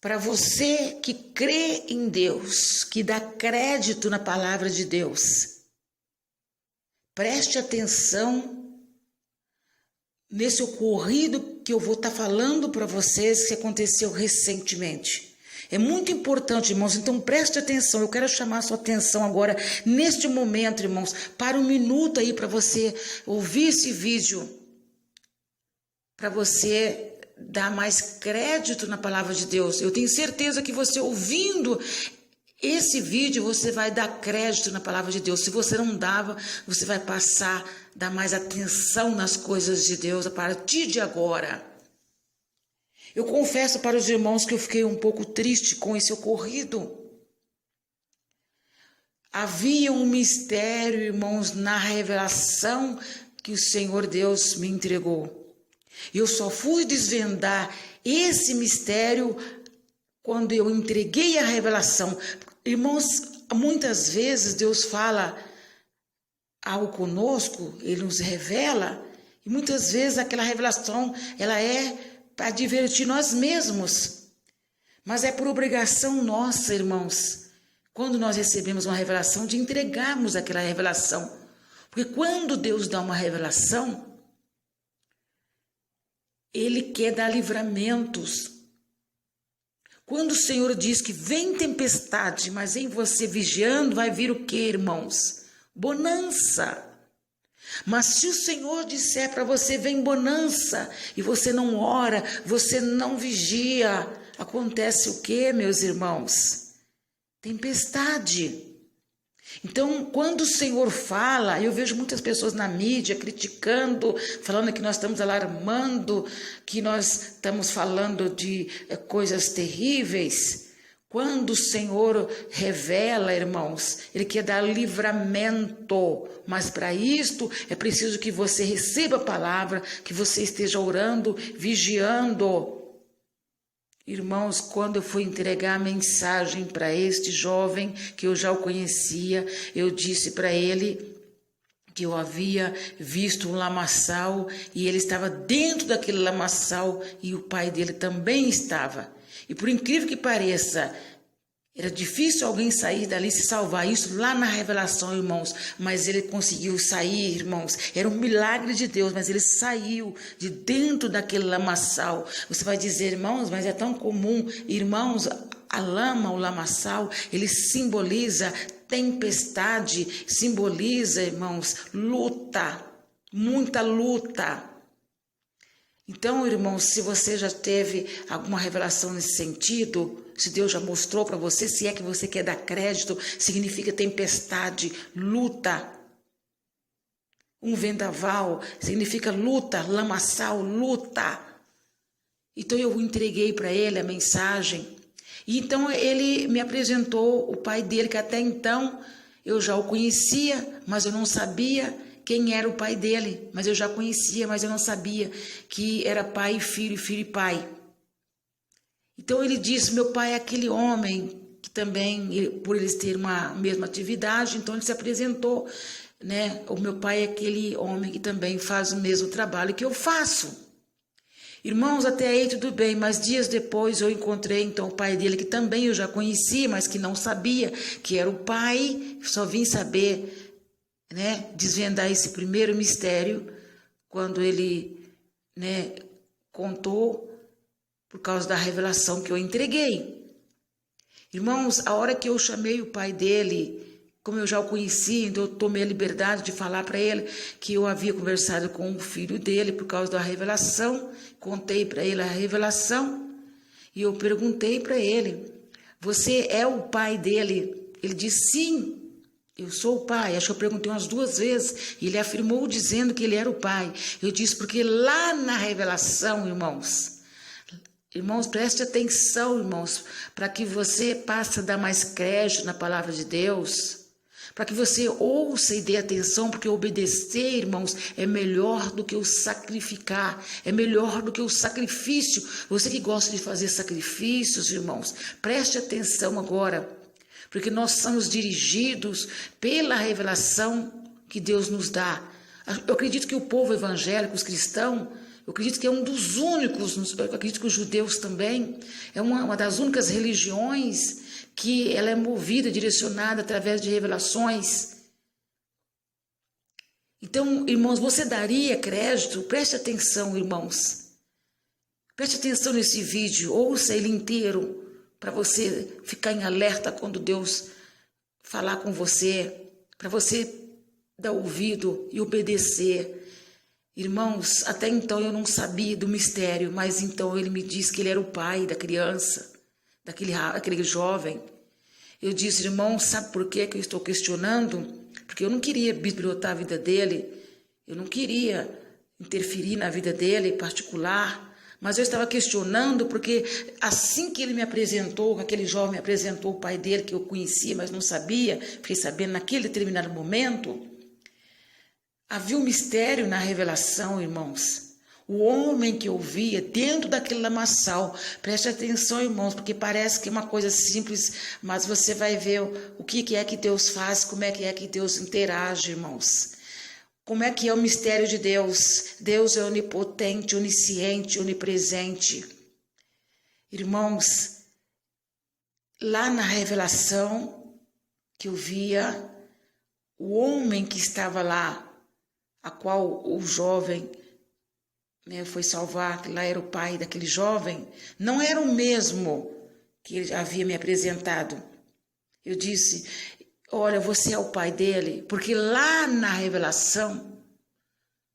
Para você que crê em Deus, que dá crédito na palavra de Deus, preste atenção nesse ocorrido que eu vou estar falando para vocês que aconteceu recentemente. É muito importante, irmãos, então preste atenção. Eu quero chamar a sua atenção agora, neste momento, irmãos, para um minuto aí para você ouvir esse vídeo, para você dar mais crédito na palavra de Deus. Eu tenho certeza que você ouvindo esse vídeo, você vai dar crédito na palavra de Deus. Se você não dava, você vai passar a dar mais atenção nas coisas de Deus a partir de agora. Eu confesso para os irmãos que eu fiquei um pouco triste com esse ocorrido. Havia um mistério, irmãos, na revelação que o Senhor Deus me entregou. Eu só fui desvendar esse mistério quando eu entreguei a revelação. Irmãos, muitas vezes Deus fala algo conosco, Ele nos revela, e muitas vezes aquela revelação, ela é para divertir nós mesmos. Mas é por obrigação nossa, irmãos, quando nós recebemos uma revelação, de entregarmos aquela revelação. Porque quando Deus dá uma revelação, Ele quer dar livramentos. Quando o Senhor diz que vem tempestade, mas em você vigiando vai vir o que, irmãos? Bonança. Mas se o Senhor disser para você vem bonança, e você não ora, você não vigia, acontece o que, meus irmãos? Tempestade. Então, quando o Senhor fala, eu vejo muitas pessoas na mídia criticando, falando que nós estamos alarmando, que nós estamos falando de coisas terríveis. Quando o Senhor revela, irmãos, Ele quer dar livramento, mas para isto é preciso que você receba a palavra, que você esteja orando, vigiando. Irmãos, quando eu fui entregar a mensagem para este jovem, que eu já o conhecia, eu disse para ele que eu havia visto um lamaçal e ele estava dentro daquele lamaçal e o pai dele também estava. E por incrível que pareça, era difícil alguém sair dali e se salvar, isso lá na revelação, irmãos, mas ele conseguiu sair, irmãos, era um milagre de Deus, mas ele saiu de dentro daquele lamaçal. Você vai dizer, irmãos, mas é tão comum, irmãos, a lama, o lamaçal, ele simboliza tempestade, simboliza, irmãos, luta, muita luta. Então, irmãos, se você já teve alguma revelação nesse sentido, se Deus já mostrou para você, se é que você quer dar crédito, significa tempestade, luta. Um vendaval significa luta, lamaçal, luta. Então eu entreguei para ele a mensagem. E então ele me apresentou o pai dele, que até então eu já o conhecia, mas eu não sabia quem era o pai dele, mas eu já conhecia, mas eu não sabia que era pai e filho e pai. Então ele disse, meu pai é aquele homem que também, por eles terem uma mesma atividade, então ele se apresentou, né? O meu pai é aquele homem que também faz o mesmo trabalho que eu faço. Irmãos, até aí tudo bem, mas dias depois eu encontrei então o pai dele, que também eu já conhecia, mas que não sabia que era o pai, só vim saber, né, desvendar esse primeiro mistério, quando ele, né, contou, por causa da revelação que eu entreguei. Irmãos, a hora que eu chamei o pai dele, como eu já o conhecia, então eu tomei a liberdade de falar para ele que eu havia conversado com o filho dele por causa da revelação, contei para ele a revelação, e eu perguntei para ele, você é o pai dele? Ele disse, sim. Eu sou o pai. Acho que eu perguntei umas 2 vezes e ele afirmou dizendo que ele era o pai. Eu disse, porque lá na revelação, irmãos, preste atenção, irmãos, para que você passe a dar mais crédito na palavra de Deus, para que você ouça e dê atenção, porque obedecer, irmãos, é melhor do que o sacrificar, é melhor do que o sacrifício. Você que gosta de fazer sacrifícios, irmãos, preste atenção agora, porque nós somos dirigidos pela revelação que Deus nos dá. Eu acredito que o povo evangélico, os cristãos, Eu acredito que é um dos únicos, eu acredito que os judeus também, é uma das únicas religiões que ela é movida, direcionada através de revelações. Então, irmãos, você daria crédito? Preste atenção, irmãos. Preste atenção nesse vídeo, ouça ele inteiro, para você ficar em alerta quando Deus falar com você, para você dar ouvido e obedecer. Irmãos, até então eu não sabia do mistério, mas então ele me disse que ele era o pai da criança, daquele jovem. Eu disse, irmão, sabe por que eu estou questionando? Porque eu não queria bisbilhotar a vida dele, eu não queria interferir na vida dele particular, mas eu estava questionando porque assim que ele me apresentou, aquele jovem me apresentou o pai dele, que eu conhecia, mas não sabia, fiquei sabendo naquele determinado momento, havia um mistério na revelação, irmãos. O homem que eu via dentro daquele lamaçal, preste atenção, irmãos, porque parece que é uma coisa simples, mas você vai ver o que é que Deus faz, como é que Deus interage, irmãos. Como é que é o mistério de Deus? Deus é onipotente, onisciente, onipresente. Irmãos, lá na revelação que eu via, o homem que estava lá, a qual o jovem foi salvar, que lá era o pai daquele jovem, não era o mesmo que ele havia me apresentado. Eu disse, olha, você é o pai dele, porque lá na revelação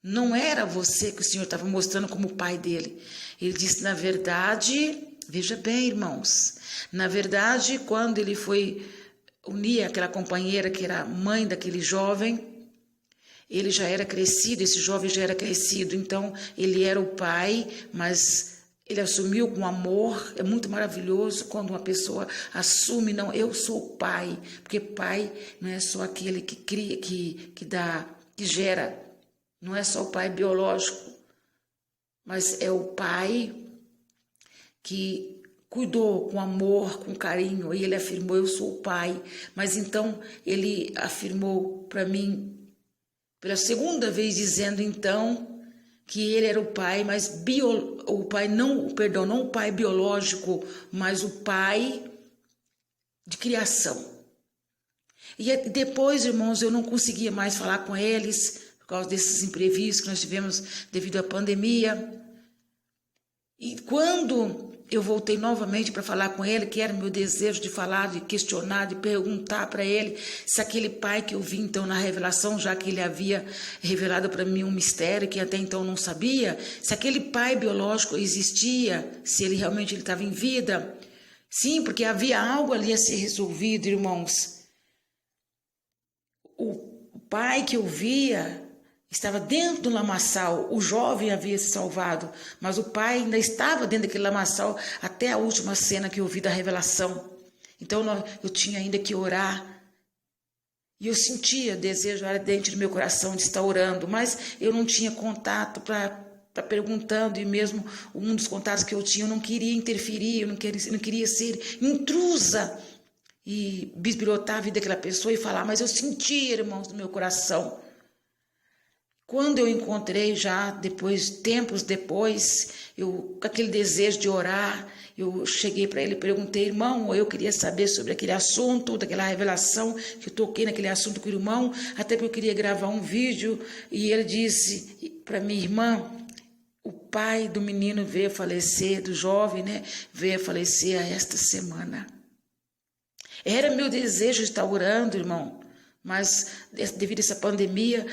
não era você que o Senhor estava mostrando como o pai dele. Ele disse, na verdade, veja bem, irmãos, na verdade, quando ele foi unir aquela companheira que era mãe daquele jovem, ele já era crescido, esse jovem já era crescido, então ele era o pai, mas ele assumiu com amor. É muito maravilhoso quando uma pessoa assume, não, eu sou o pai, porque pai não é só aquele que cria, que dá, que gera, não é só o pai biológico, mas é o pai que cuidou com amor, com carinho, e ele afirmou, eu sou o pai, mas então ele afirmou para mim, pela segunda vez, dizendo então que ele era o pai, mas não o pai biológico, mas o pai de criação. E depois, irmãos, eu não conseguia mais falar com eles por causa desses imprevistos que nós tivemos devido à pandemia. E quando eu voltei novamente para falar com ele, que era meu desejo de falar, de questionar, de perguntar para ele se aquele pai que eu vi então na revelação, já que ele havia revelado para mim um mistério que até então não sabia, se aquele pai biológico existia, se ele realmente estava em vida. Sim, porque havia algo ali a ser resolvido, irmãos. O pai que eu via estava dentro do lamaçal, o jovem havia se salvado, mas o pai ainda estava dentro daquele lamaçal até a última cena que eu vi da revelação. Então eu tinha ainda que orar, e eu sentia desejo ardente no meu coração de estar orando, mas eu não tinha contato para perguntando, e mesmo um dos contatos que eu tinha, eu não queria interferir, eu não queria ser intrusa e bisbilhotar a vida daquela pessoa e falar, mas eu sentia, irmãos, no meu coração. Quando eu encontrei já, tempos depois, com aquele desejo de orar, eu cheguei para ele e perguntei, irmão, eu queria saber sobre aquele assunto, daquela revelação, que eu toquei naquele assunto com o irmão, até porque eu queria gravar um vídeo, e ele disse para minha irmã, o pai do menino veio a falecer, do jovem, veio a falecer esta semana. Era meu desejo estar orando, irmão, mas devido a essa pandemia,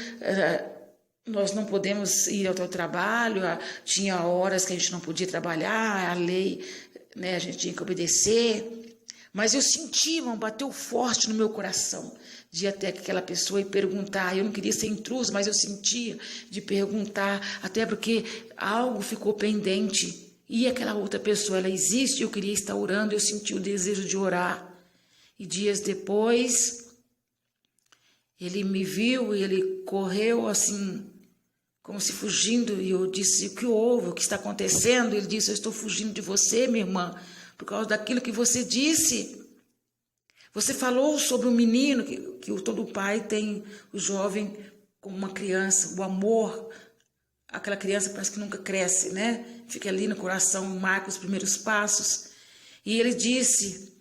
nós não podemos ir ao trabalho, tinha horas que a gente não podia trabalhar, a lei, a gente tinha que obedecer. Mas eu senti, irmão, bateu forte no meu coração de ir até aquela pessoa e perguntar. Eu não queria ser intruso, mas eu sentia de perguntar, até porque algo ficou pendente. E aquela outra pessoa, ela existe, eu queria estar orando, eu senti o desejo de orar. E dias depois, ele me viu e ele correu assim, como se fugindo, e eu disse, o que houve, o que está acontecendo? Ele disse, eu estou fugindo de você, minha irmã, por causa daquilo que você disse. Você falou sobre o menino, que todo pai tem o jovem como uma criança, o amor aquela criança parece que nunca cresce, né? Fica ali no coração, marca os primeiros passos. E ele disse,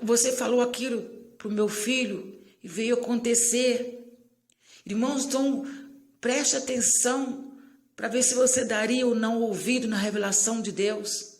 você falou aquilo para o meu filho e veio acontecer. Irmãos, então preste atenção para ver se você daria ou não ouvido na revelação de Deus.